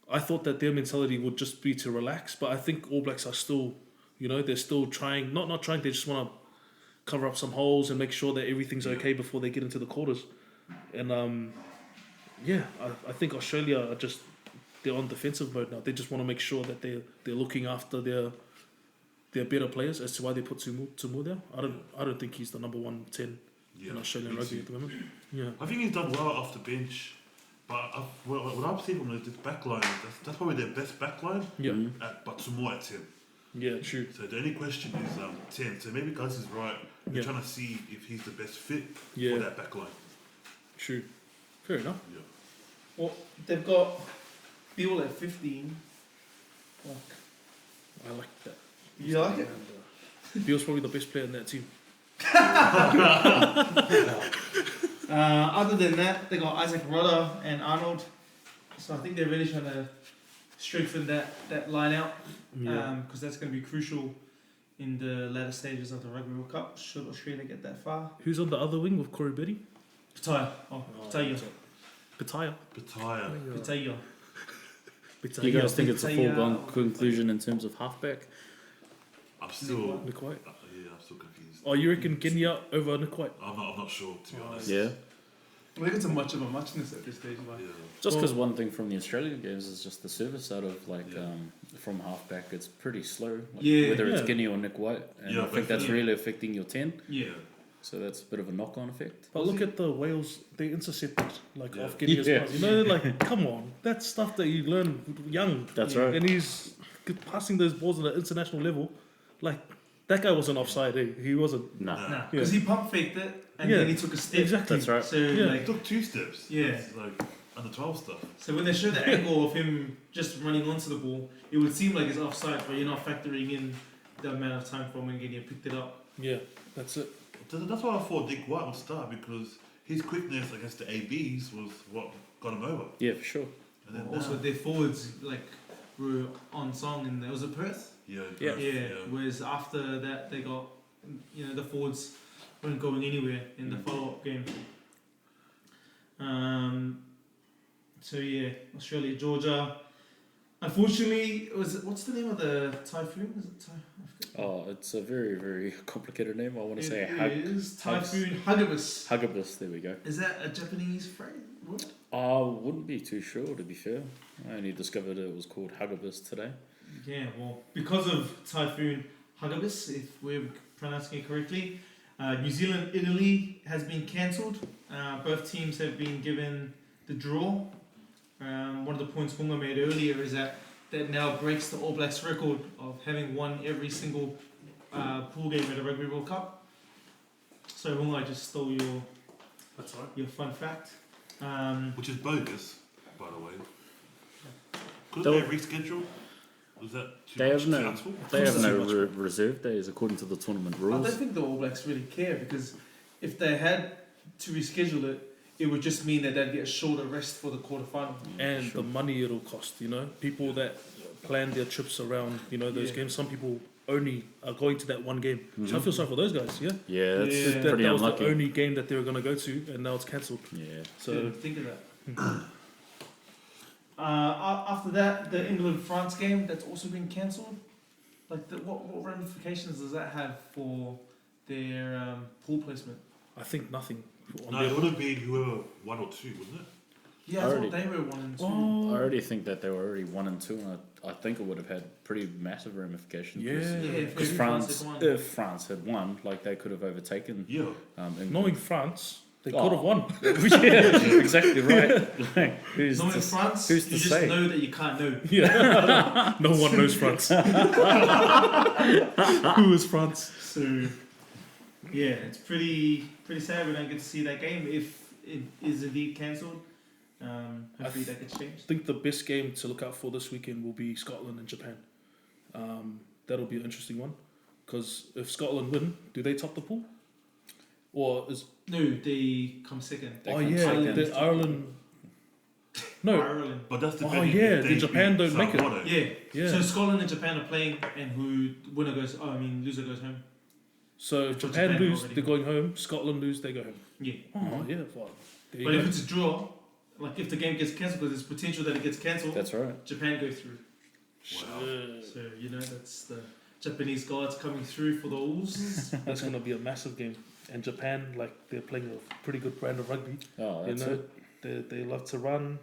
I thought that their mentality would just be to relax, but I think All Blacks are still, they're still trying. Not trying. They just want to cover up some holes and make sure that everything's okay before they get into the quarters. And I think Australia are they're on defensive mode now. They just want to make sure that they're looking after their better players. As to why they put Tumu there, I don't think he's the number 110 in Australian me rugby too. at the moment. Yeah. I think he's done well off the bench. But what I've seen from this backline, that's probably their best backline. Yeah. But some more at 10. Yeah. True. So the only question is 10. So maybe Gus is right. We're Yeah. trying to see if he's the best fit Yeah. for that backline. True. Fair enough. Yeah. Well, they've got Bill at 15. Fuck. I like that. You like it? Bill's probably the best player in that team. Other than that, they got Isaac Rodder and Arnold. So I think they're really trying to strengthen that line out, because that's going to be crucial in the latter stages of the Rugby World Cup. Should Australia get that far? Who's on the other wing with Corey Betty? Pataya. Pataya. Pataya. Pataya. Pataya. Do you guys think it's a Pataya. foregone conclusion in terms of halfback? I'm still. Nick White. Yeah, I'm still confused. Oh, you reckon Kenya over Nick White? I'm not sure, to be honest. Yeah. I think it's a much of a muchness at this stage. Like. Yeah. Just because one thing from the Australian games is just the service out of from halfback, it's pretty slow. Like, Yeah. whether it's Yeah. Guinea or Nick White, and Yeah, I think that's both, yeah. really affecting your 10. Yeah. So that's a bit of a knock-on effect. But look at the Wales, they intercepted Yeah. off Guinea's Yeah. pass. Like, come on, that's stuff that you learn young. That's right. And he's passing those balls at an international level. Like, that guy wasn't offside, eh? He wasn't. Nah. Nah, because he pump faked it and Yeah. then he took a step. Exactly. That's right. So Yeah. He took 2 steps. Yeah. It's like under 12 stuff. So when they show the angle of him just running onto the ball, it would seem like it's offside, but you're not factoring in the amount of time from when Guinea picked it up. Yeah, that's it. That's why I thought Nick White would start because his quickness against the ABs was what got him over. Yeah, for sure. And then Also, now, their forwards were on song, and was it Perth? yeah, Yeah. Yeah. Whereas after that, they got the forwards weren't going anywhere in the follow-up game. So yeah, Australia, Georgia. Unfortunately, what's the name of the typhoon? Is it Oh, it's a very, very complicated name. I want to say it is Typhoon Hagibis. Hagibis. There we go. Is that a Japanese phrase? Word? I wouldn't be too sure, to be fair. I only discovered it was called Hagibis today. Yeah, well, because of Typhoon Hagibis, if we're pronouncing it correctly, New Zealand, Italy has been cancelled. Both teams have been given the draw. One of the points Hunga made earlier is that now breaks the All Blacks record of having won every single pool game at a Rugby World Cup. So Hunga, I just stole That's right. your fun fact. which is bogus, by the way. Could They'll- they reschedule? Was that too They much have no, to ask for? they have no Much. reserve days according to the tournament I don't rules. think the All Blacks really care, because if they had to reschedule it, it would just mean that they'd get a shorter rest for the quarterfinal. And Sure. the money it'll cost, people that plan their trips around, those Yeah. games. Some people only are going to that one game. So I feel sorry for those guys, yeah? Yeah, that's Yeah. That, pretty that was unlucky. the only game that they were going to go to, and now it's cancelled. Yeah. So, Didn't think of that. After that, the England-France game, that's also been cancelled. Like, what ramifications does that have for their pool placement? I think nothing. On No, their it would have been whoever 1 or 2, wouldn't it? Yeah, I Already. thought they were 1 and 2. Oh, I already think that they were already 1 and 2, and I think it would have had pretty massive ramifications. Yeah. Because if France, had won. if France had won, like they could have overtaken. Yeah. England. knowing France, they Oh. could have won. Yeah, exactly right. Like, who's Knowing to, France, who's you to just say? know that you can't know. Yeah. No one knows France. Who is France? So, yeah, it's pretty sad we don't get to see that game if it is indeed cancelled. Hopefully that gets I changed. think the best game to look out for this weekend will be Scotland and Japan. That'll be an interesting one. Because if Scotland win, do they top the pool? Or is... No, they come second. Oh come yeah, second. Ireland... No. Ireland. But that's the Oh yeah, the Japan don't make it. Yeah. Yeah. So Scotland and Japan are playing, and loser goes home. So if For Japan Japan lose, already. they're going home. Scotland lose, they go home. Yeah. Oh yeah, well, there But you if go. it's a draw, like if the game gets cancelled, because there's potential that it gets cancelled, That's right. Japan go through. Wow. So that's the Japanese gods coming through for the Wolves. That's gonna be a massive game. And Japan, like they're playing a pretty good brand of rugby. Oh, that's it. They love to run.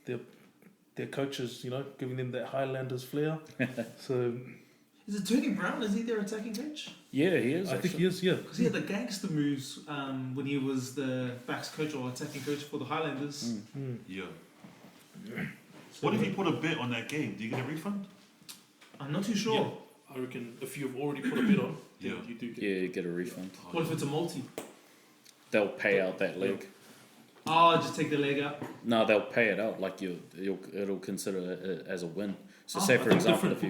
Their coaches, giving them that Highlanders flair. So Is it Tony Brown? Is he their attacking coach? Yeah, he is. I think actually. he is. Yeah. Because he had the gangster moves when he was the backs coach or attacking coach for the Highlanders. Mm. Yeah. So What if you put a bet on that game? Do you get a refund? I'm not too sure. I reckon if you've already put a bid on, then Yeah. you do get. Yeah, you get a refund. What if it's a multi? They'll pay out that leg. Oh, just take the leg out. No, they'll pay it out. Like it'll consider it as a win. So Oh, say I for think example, different if you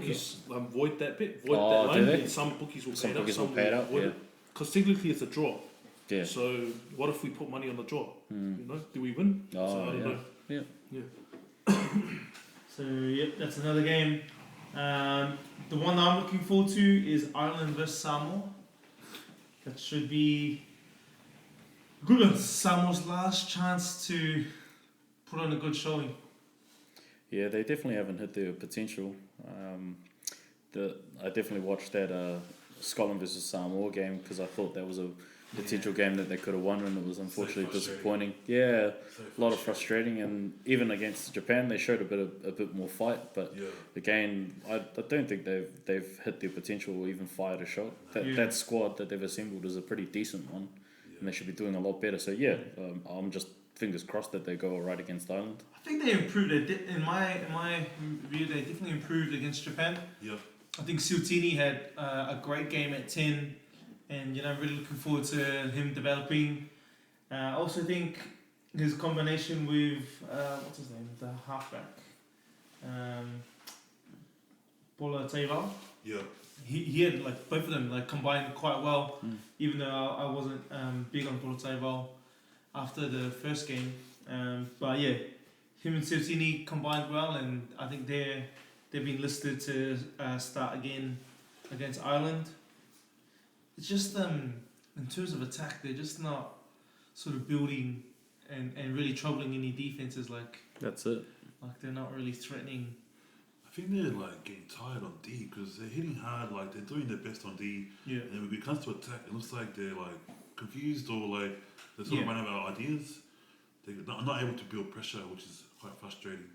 bookies void that bit, void Oh, that do line. they? And some bookies will Some pay it bookies out. will pay it out, yeah. Because technically it's a draw. yeah, So what if we put money on the draw? Mm. Do we win? Oh, so I don't yeah. know. Yeah. So that's another game. The one that I'm looking forward to is Ireland versus Samoa. That should be good. One. Samoa's last chance to put on a good showing. Yeah, they definitely haven't hit their potential. I definitely watched that Scotland versus Samoa game because I thought that was a potential game that they could have won, and it was unfortunately frustrating. disappointing. Yeah, a lot of frustrating, and even against Japan, they showed a bit more fight. But Yeah. again, I don't think they've hit their potential or even fired a shot. Yeah. That squad that they've assembled is a pretty decent one, and they should be doing a lot better. So I'm just fingers crossed that they go all right against Ireland. I think they improved. In my view, they definitely improved against Japan. Yeah. I think Siltini had a great game at 10, and I'm really looking forward to him developing. I also think his combination with what's his name, the halfback, Bola Taival. Yeah. He had like both of them like combined quite well. Even though I wasn't big on Bola Taival after the first game, but yeah, him and Siltini combined well, and I think they've been listed to start again against Ireland. It's just in terms of attack, they're just not sort of building and really troubling any defenses. Like That's it. they're not really threatening. I think they're like getting tired on D because they're hitting hard, like they're doing their best on D. Yeah. And then when it comes to attack, it looks like they're like confused or like they're sort of running out of ideas. They're not able to build pressure, which is quite frustrating.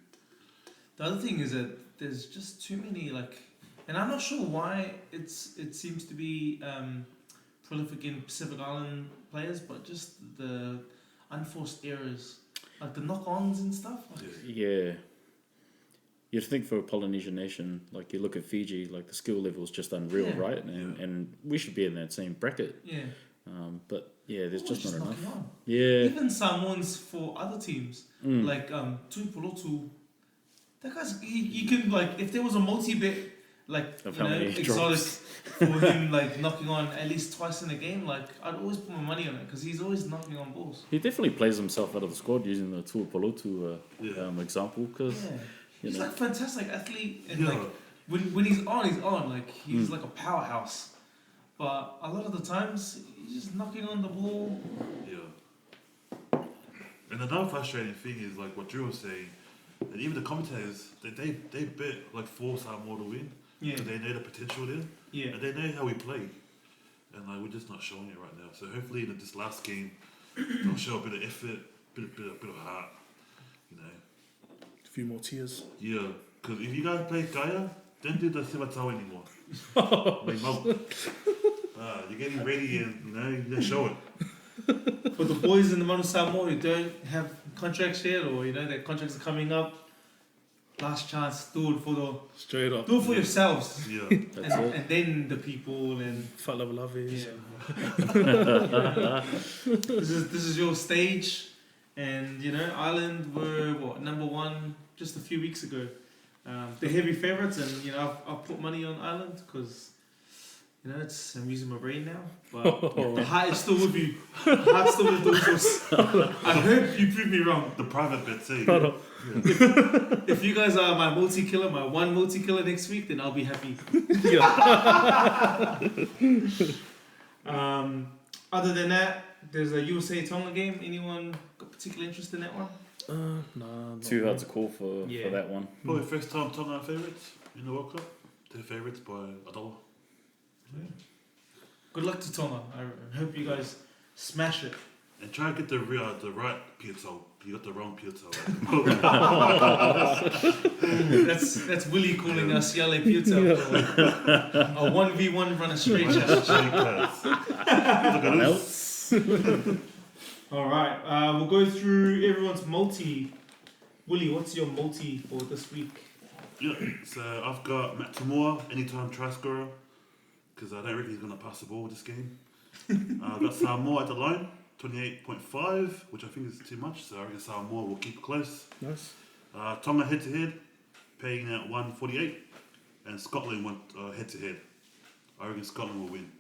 The other thing is that there's just too many and I'm not sure why it seems to be prolific in Pacific Island players, but just the unforced errors, like the knock-ons and stuff. Yeah. You'd think for a Polynesian nation, like you look at Fiji, like the skill level is just unreal, Yeah. right? And we should be in that same bracket. Yeah. but yeah, there's just not enough. knocking on. Yeah. Even Samoans for other teams, like Tuipolotu, that guy's you can if there was a multi-bet Of how many exotic drops. for him knocking on at least twice in a game, I'd always put my money on it because he's always knocking on balls. He definitely plays himself out of the squad using the Tuipolotu example because Yeah. you He's know. a fantastic athlete, and Yeah. when he's on, he's like a powerhouse. But a lot of the times he's just knocking on the ball. Yeah. And another frustrating thing is like what Drew was saying, and even the commentators, they bet like 4 Samoa to win, Yeah. And they know the potential there. Yeah. And they know how we play. And like, we're just not showing it right now. So hopefully in this last game, they'll show a bit of effort, bit of heart, you know. A few more tears. Yeah, because if you guys play Gaia, don't do the Sivatau anymore. Like, you're getting ready and, you know, you gotta show it. For the boys in the Manu Samoa who don't have contracts yet, or you know their contracts are coming up, last chance, do it for Straight up. yourselves, Yeah. That's it. and then the people, and Fat love is. yeah. This is your stage, and you know Ireland were number one just a few weeks ago. They're heavy favourites, and you know I've put money on Ireland because. You know, I'm using my brain now, but the heart is still with you. Heart's still with those. I hope you prove me wrong. The private bet, say. If you guys are my multi-killer, my one multi-killer next week, then I'll be happy. Other than that, there's a USA Tonga game. Anyone got particular interest in that one? Nah. not Too hard really. to call for that one. Probably first time Tonga favourites in the World Cup. They're favourites by $1. Good luck to Tonga. I hope you guys smash it. And try and get the right Pietro. You got the wrong Pietro. That's Willie calling us Yale Piuta. A 1v1 run a straight challenge. Alright, we'll go through everyone's multi. Willie, what's your multi for this week? Yeah, so I've got Matt Tamora, anytime try scorer, because I don't reckon he's going to pass the ball this game. I've got Samoa at the line, 28.5, which I think is too much, so I reckon Samoa will keep it close. Nice. Tonga head to head, paying at 148, and Scotland went head to head. I reckon Scotland will win.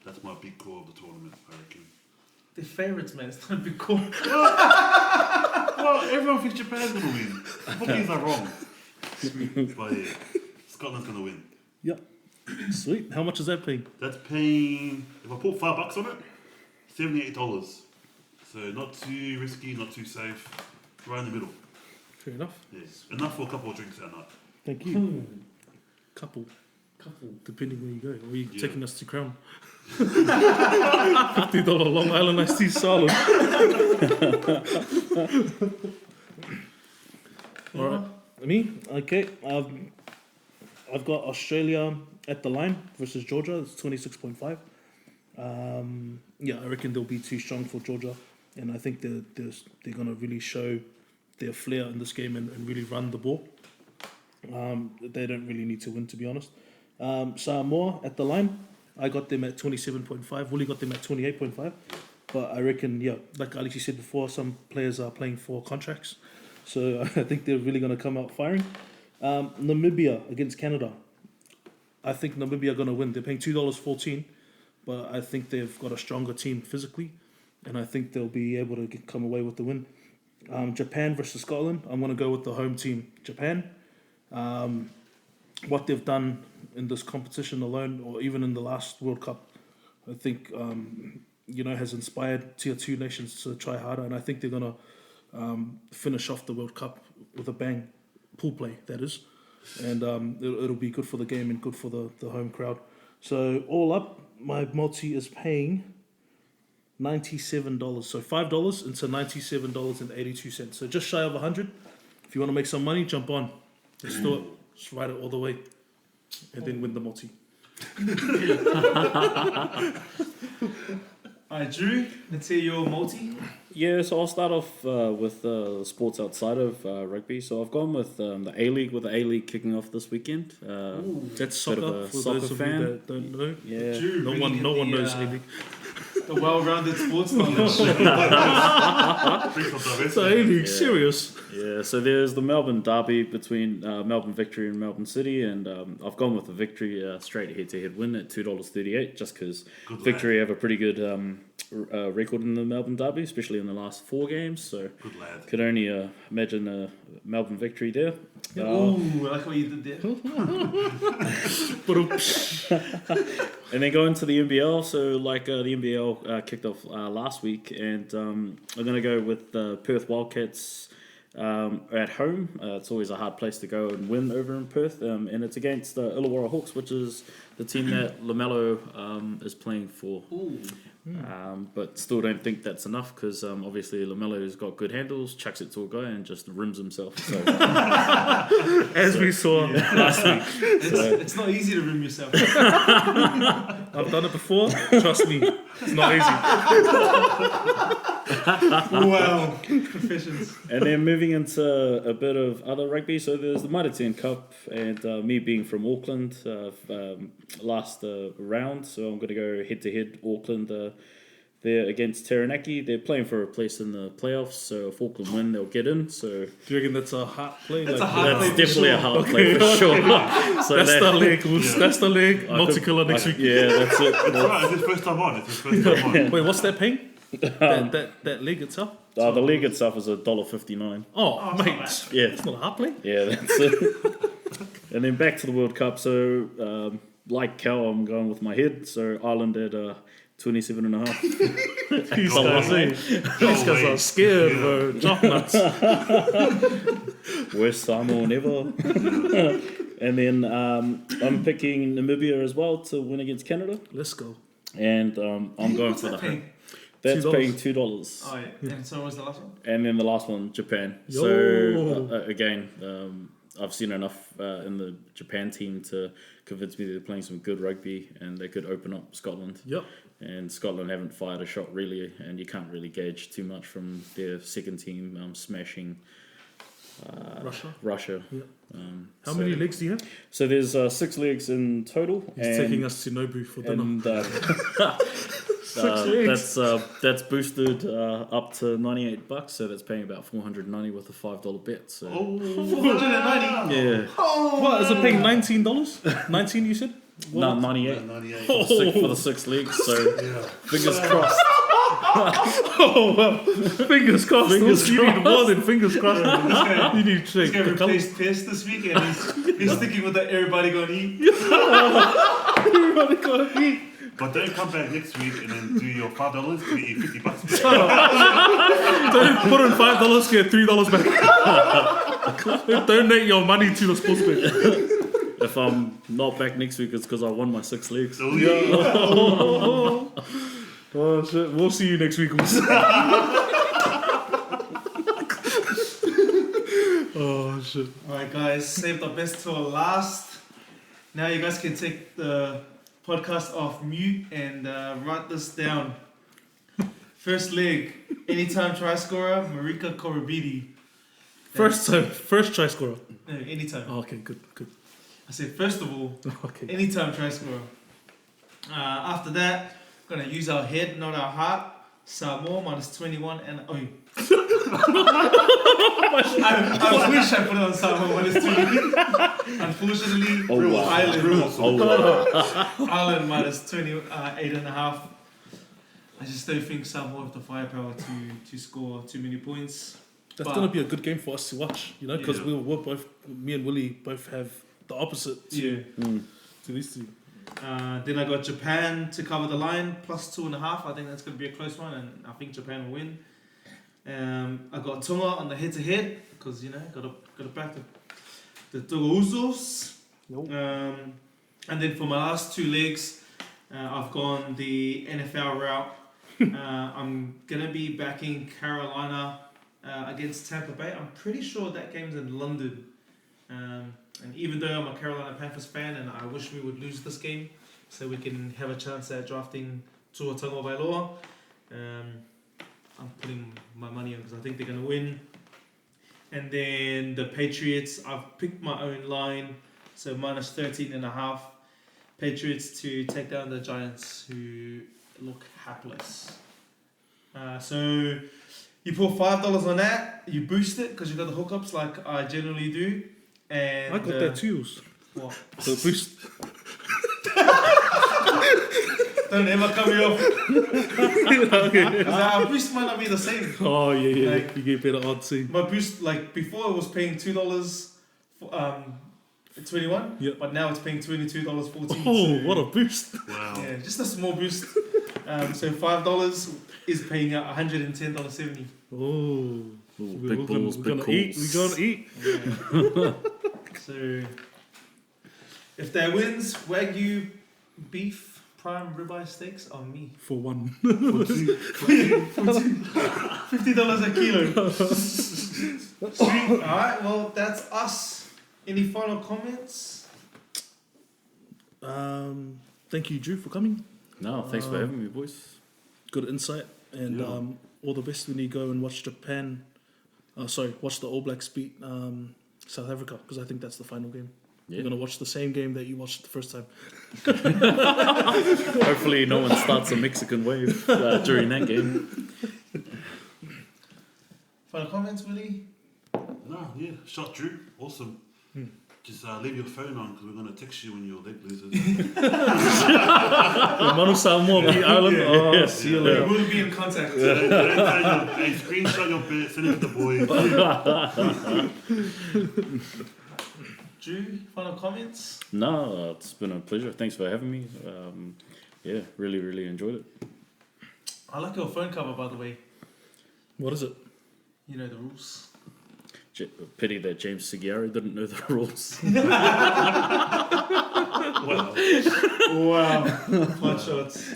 That's my big call of the tournament, I reckon. They're favourites, man. It's not a big call. Well, everyone thinks Japan's going to win. The bookies are wrong. But yeah, Scotland's going to win. Yep. Sweet. How much is that paying? That's paying, if I put $5 on it, $78. So not too risky, not too safe. Right in the middle. Fair enough. Yes. Enough for a couple of drinks at night. Thank you. Couple, depending where you go. Or are you taking us to Crown? $50 Long Island iced tea salad. Alright. Me? Okay. I've got Australia at the line versus Georgia. It's 26.5. I reckon they'll be too strong for Georgia, and I think they're going to really show their flair in this game and really run the ball. They don't really need to win, to be honest. Samoa at the line, I got them at 27.5. Willie got them at 28.5. But I reckon, like Alex said before, some players are playing for contracts. So I think they're really going to come out firing. Namibia against Canada. I think Namibia are going to win. They're paying $2.14, but I think they've got a stronger team physically, and I think they'll be able to come away with the win. Japan versus Scotland. I'm going to go with the home team, Japan. What they've done in this competition alone, or even in the last World Cup, I think has inspired Tier 2 nations to try harder, and I think they're going to finish off the World Cup with a bang. Pool play, that is. And it'll be good for the game and good for the home crowd. So all up, my multi is paying $97. So $5 into $97.82. So just shy of 100. If you want to make some money, jump on. Let's do it. Just ride it all the way. And then win the multi. Alright, Drew, let's hear your multi. Yeah, so I'll start off with sports outside of rugby. So I've gone with the A-League, with the A-League kicking off this weekend. That's bit soccer, of a for soccer those of fan. you that don't know. Yeah. Drew, No one knows A-League. the well-rounded sports knowledge. Drink some It's diversity. A-League, serious. Yeah, so there's the Melbourne derby between Melbourne Victory and Melbourne City, and I've gone with the Victory straight head-to-head win at $2.38, just because Good lad. Victory have a pretty good record in the Melbourne derby, especially in the last 4 games. So Good lad. could only imagine a Melbourne Victory there. Ooh, I like what you did there. And then go into the NBL. So the NBL kicked off last week, and I'm going to go with the Perth Wildcats at home. It's always a hard place to go and win over in Perth, and it's against the Illawarra Hawks, which is the team that LaMelo is playing for. But still don't think that's enough because obviously LaMelo's got good handles, chucks it to a guy and just rims himself. So, As we saw last week. It's not easy to rim yourself. I've done it before. Trust me, it's not easy. Wow, confessions. and then moving into a bit of other rugby, so there's the Mitre 10 Cup, and me being from Auckland, last round, so I'm going to go head-to-head Auckland there against Taranaki. They're playing for a place in the playoffs, so if Auckland win, they'll get in. So Do you reckon that's a hard play? That's Like, a hard that's play for definitely sure. a hard play for sure. So that's the leg. That's the leg. I Multicolor could- next I- week. Yeah, that's it. It's alright, it's his first time on. It's his first time on. Wait, what's that paying? that leg itself? The league itself is $1.59. Oh, it's mate. not bad. Yeah, It's not a hard play. yeah, that's it. And then back to the World Cup. So, like Cal, I'm going with my head. So Ireland at 27.5. These guys are scared, bro. Jump nuts. Worst Samoan ever. And then I'm picking Namibia as well to win against Canada. Let's go. And I'm going for the paying? That's $2. paying $2. Oh yeah. And so what was the last one? And then the last one, Japan. Yo. So again, I've seen enough in the Japan team to convince me they're playing some good rugby and they could open up Scotland. Yep. And Scotland haven't fired a shot really, and you can't really gauge too much from their second team smashing Russia. Yep. How So- many legs do you have? So there's 6 legs in total. He's taking us to Nobu for dinner. and legs. that's boosted up to $98, so that's paying about $490 with a $5 bet. So Oh, 490. yeah, What, is it paying $19? 19 you said? no, 98 98. for the 6 legs. So Yeah. fingers crossed. Oh, well, fingers crossed. Fingers You need crossed. more than fingers crossed. You need to He's check gonna the colour. replace Pierce this week, and he's sticking with the everybody gonna eat. Everybody gotta eat. But don't come back next week and then do your $5 to get you $50. Don't put in $5, get $3 back. Donate your money to the sports bet. If I'm not back next week, it's because I won my 6 legs. So yeah. Oh shit! We'll see you next week. Oh shit! Alright guys, save the best till last. Now you guys can take the podcast off mute and write this down. First leg, anytime try scorer, Marika Korobidi. First try scorer. No, anytime. Oh, okay, good. I said first of all, Okay. anytime try scorer. After that, gonna use our head, not our heart. Samoa minus 21 and I wish I put it on Samoa minus 20. Unfortunately, Oh, wow. Ireland minus 28.5. I just don't think Samoa have the firepower to score too many points. That's But- gonna be a good game for us to watch. You know, because Yeah. we're both, me and Willie both have the opposite to these two. Then I got Japan to cover the line plus 2.5. I think that's going to be a close one, and I think Japan will win. I got Tonga on the head-to-head because got to back the Togousos. Nope. And then for my last 2 legs, I've gone the NFL route. I'm gonna be backing Carolina against Tampa Bay. I'm pretty sure that game's in London. And even though I'm a Carolina Panthers fan and I wish we would lose this game so we can have a chance at drafting Tua Tagovailoa, I'm putting my money on because I think they're going to win. And then the Patriots, I've picked my own line, so minus 13.5. Patriots to take down the Giants who look hapless. So you put $5 on that, you boost it because you got the hookups like I generally do. And I got that too. What? The boost. Don't ever cut me off. Okay. Our boost might not be the same. Oh yeah. Like- You get better odds. See. My boost, like before, it was paying $2 for 21, Yeah. but now it's paying $22.14. Oh, what a boost! Wow. Yeah, just a small boost. So $5 is paying out $110.70. Oh. Ooh, We're big balls, we're big gonna calls. eat. We're gonna eat. So, if there wins, Wagyu beef prime ribeye steaks on me. For one. $50 a kilo. Sweet. Alright, well, that's us. Any final comments? Thank you, Drew, for coming. No, thanks for having me, boys. Good insight. And Yeah. all the best when you go and watch Japan. Watch the All Blacks beat South Africa, because I think that's the final game. Yeah. You're going to watch the same game that you watched the first time. Hopefully, no one starts a Mexican wave during that game. Final comments, Willie? No, yeah, shot Drew, awesome. Just leave your phone on because we're gonna text you when your leg loses. Manu Samoa beat Ireland. Oh, see you later. We'll be in contact. Hey, screenshot your bit, send it to the boys. Drew, final comments? No, it's been a pleasure. Thanks for having me. Yeah, really, really enjoyed it. I like your phone cover, by the way. What is it? You know the rules. Pity that James Seguiaro didn't know the rules. Wow. Fun shots.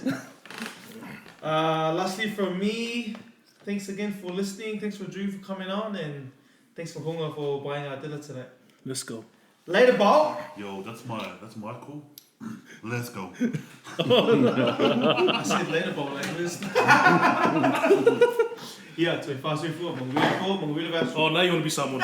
Lastly, from me, thanks again for listening. Thanks for Drew for coming on, and thanks for Hunga for buying our dinner tonight. Let's go. Later, ball. Yo, that's my call. Let's go. I said later, ball like this. Yeah, 25 4, Mongolia 4, Mongolia. Oh, now you want to be someone.